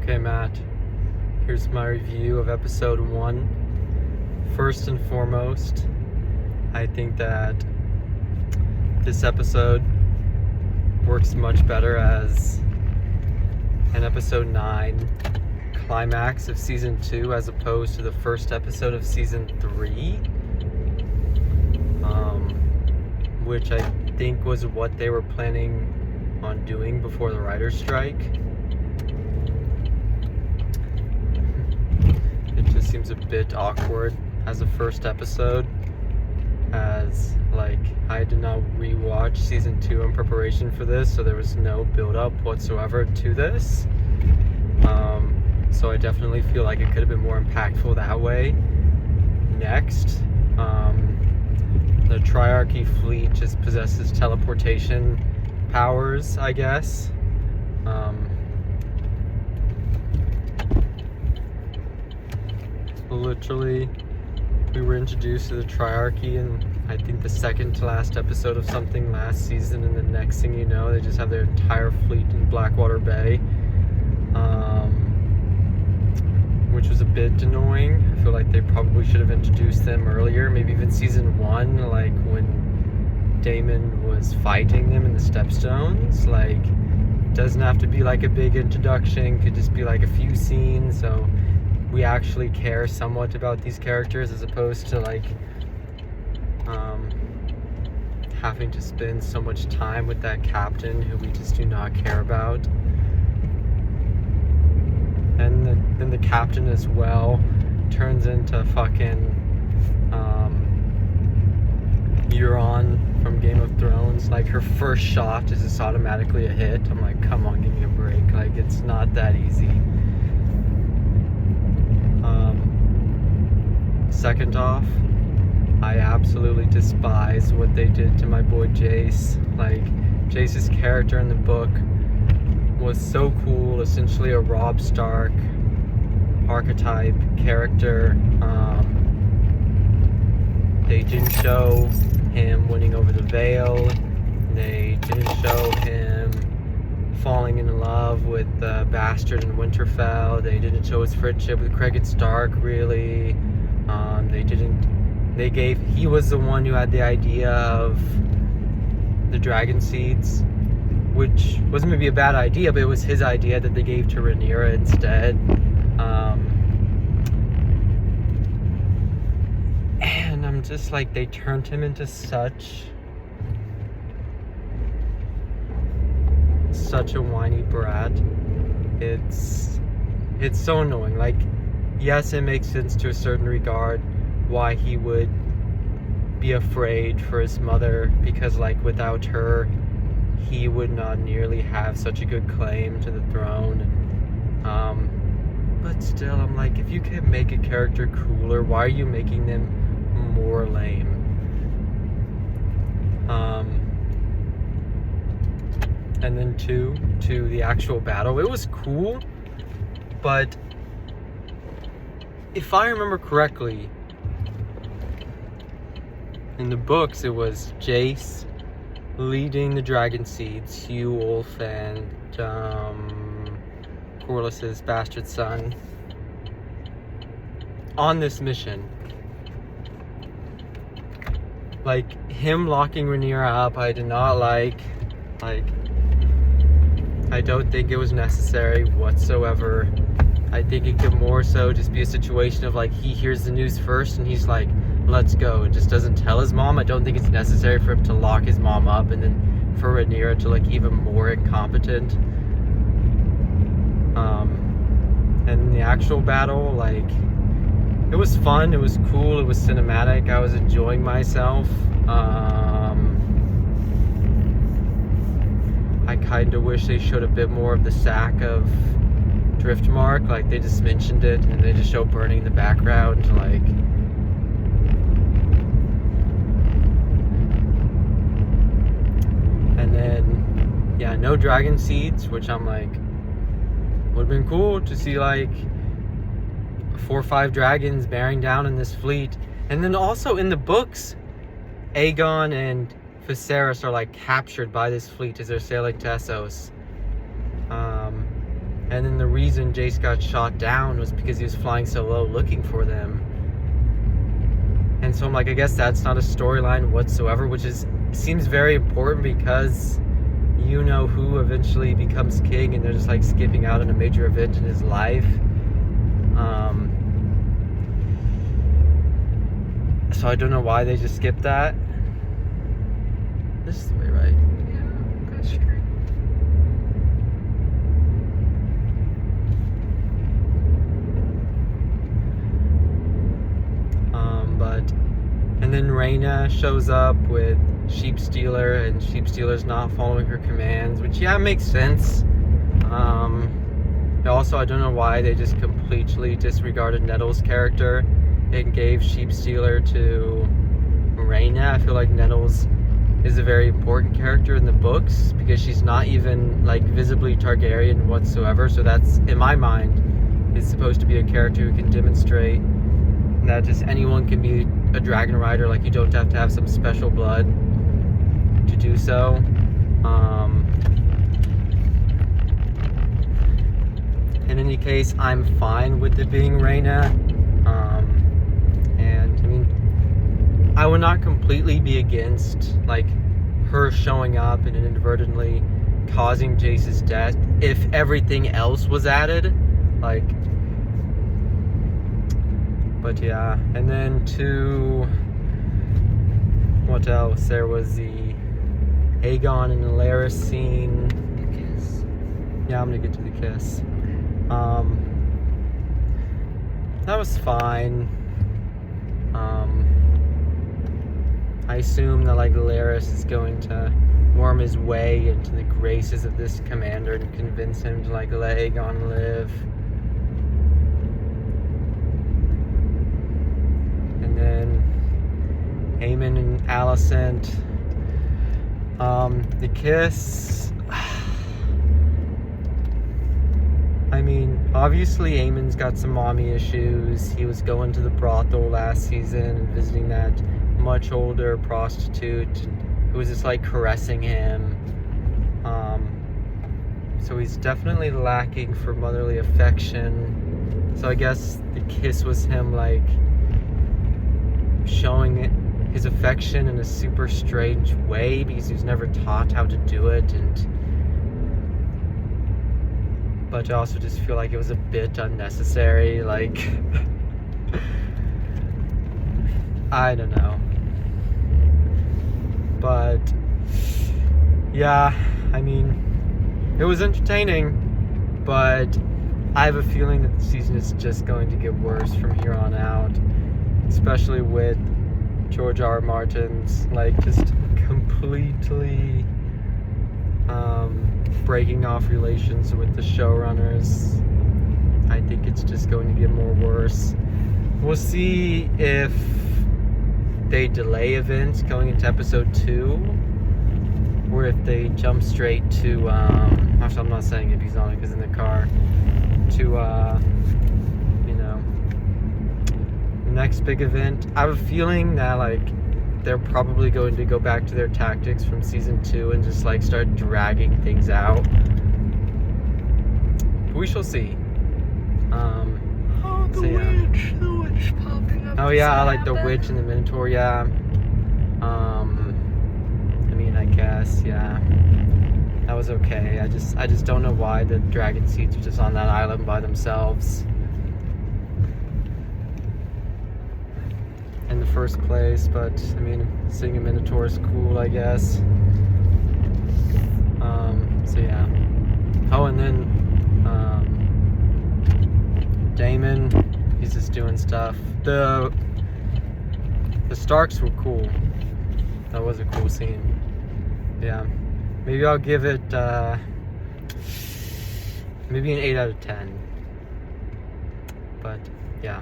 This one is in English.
Okay, Matt, here's my review of episode 1. First and foremost, I think that this episode works much better as an episode 9 climax of season 2 as opposed to the first episode of season 3, which I think was what they were planning on doing before the writer's strike. It just seems a bit awkward as a first episode, as I did not rewatch season 2 in preparation for this, so there was no build up whatsoever to this. So I definitely feel like it could have been more impactful that way. Next, the Triarchy fleet just possesses teleportation powers, I guess. Literally, we were introduced to the Triarchy in, I think, the second to last episode of something last season, and the next thing you know, they just have their entire fleet in Blackwater Bay, which was a bit annoying. I feel like they probably should have introduced them earlier, maybe even season 1, like when Damon was fighting them in the Stepstones. It doesn't have to be like a big introduction, could just be like a few scenes, so we actually care somewhat about these characters, as opposed to having to spend so much time with that captain who we just do not care about. And then the captain as well turns into fucking Euron from Game of Thrones. Her first shot is just automatically a hit. I'm like, come on, give me a break. It's not that easy. Second off, I absolutely despise what they did to my boy Jace. Jace's character in the book was so cool, essentially a Robb Stark archetype character. They didn't show him winning over the Vale. They didn't show him falling in love with the Bastard in Winterfell. They didn't show his friendship with Craig Stark, really. He was the one who had the idea of the dragon seeds, which wasn't maybe a bad idea, but it was his idea that they gave to Rhaenyra instead. And I'm just they turned him into such a whiny brat. It's so annoying. Yes, it makes sense to a certain regard why he would be afraid for his mother, because without her he would not nearly have such a good claim to the throne. But still, I'm if you could make a character cooler, why are you making them more lame? And then to the actual battle, it was cool, but if I remember correctly, in the books it was Jace leading the dragon seeds, Hugh, Wolf, and Corlys's bastard son, on this mission. Him locking Rhaenyra up, I did not like. I don't think it was necessary whatsoever. I think it could more so just be a situation of he hears the news first and he's let's go, and just doesn't tell his mom. I don't think it's necessary for him to lock his mom up and then for Rhaenyra to even more incompetent. And the actual battle, it was fun, it was cool, it was cinematic, I was enjoying myself. I kind of wish they showed a bit more of the sack of Driftmark. They just mentioned it and they just show burning in the background. And then no dragon seeds, which I'm would have been cool to see 4 or 5 dragons bearing down in this fleet. And then also in the books, Aegon and Viserys are captured by this fleet as they're sailing to Essos. And then the reason Jace got shot down was because he was flying so low looking for them. And so I'm like, I guess that's not a storyline whatsoever, which seems very important because you know who eventually becomes king, and they're just like skipping out on a major event in his life. So I don't know why they just skipped that. This is the way, right? Yeah, go straight. And then Reyna shows up with Sheep Stealer, and Sheep Stealer's not following her commands, which, yeah, makes sense. Also, I don't know why they just completely disregarded Nettles' character and gave Sheep Stealer to Reyna. I feel like Nettles is a very important character in the books because she's not even, like, visibly Targaryen whatsoever, so that's, in my mind, is supposed to be a character who can demonstrate that just anyone can be a dragon rider. Like, you don't have to have some special blood to do so. In any case, I'm fine with it being Reyna. And I mean, I would not completely be against like her showing up and inadvertently causing Jace's death if everything else was added. Like, but yeah, and then what else? There was the Aegon and Alaris scene. The kiss. Yeah, I'm gonna get to the kiss. That was fine. I assume that like Alaris is going to worm his way into the graces of this commander and convince him to like let Aegon live. And then Aemon and Alicent. The kiss. I mean, obviously Aemon's got some mommy issues. He was going to the brothel last season and visiting that much older prostitute who was just like caressing him. So he's definitely lacking for motherly affection. So I guess the kiss was him like showing his affection in a super strange way because he was never taught how to do it. But I also just feel like it was a bit unnecessary. Like, I don't know. But yeah, I mean, it was entertaining, but I have a feeling that the season is just going to get worse from here on out, especially with George R. R. Martin's like just completely breaking off relations with the showrunners. I think it's just going to get more worse. We'll see if they delay events going into episode 2, or if they jump straight to actually I'm not saying it, he's on it because in the car, to you know, the next big event. I have a feeling that like they're probably going to go back to their tactics from season 2 and just like start dragging things out. We shall see. The witch popping up. Oh yeah, I like the witch and the Minotaur. Yeah. I mean, I guess, yeah, that was okay. I just don't know why the dragon seeds are just on that island by themselves in the first place. But I mean, seeing a Minotaur is cool, I guess. So yeah. Oh, and then Daemon, he's just doing stuff. The Starks were cool. That was a cool scene. Yeah, maybe I'll give it maybe an 8 out of 10. But yeah.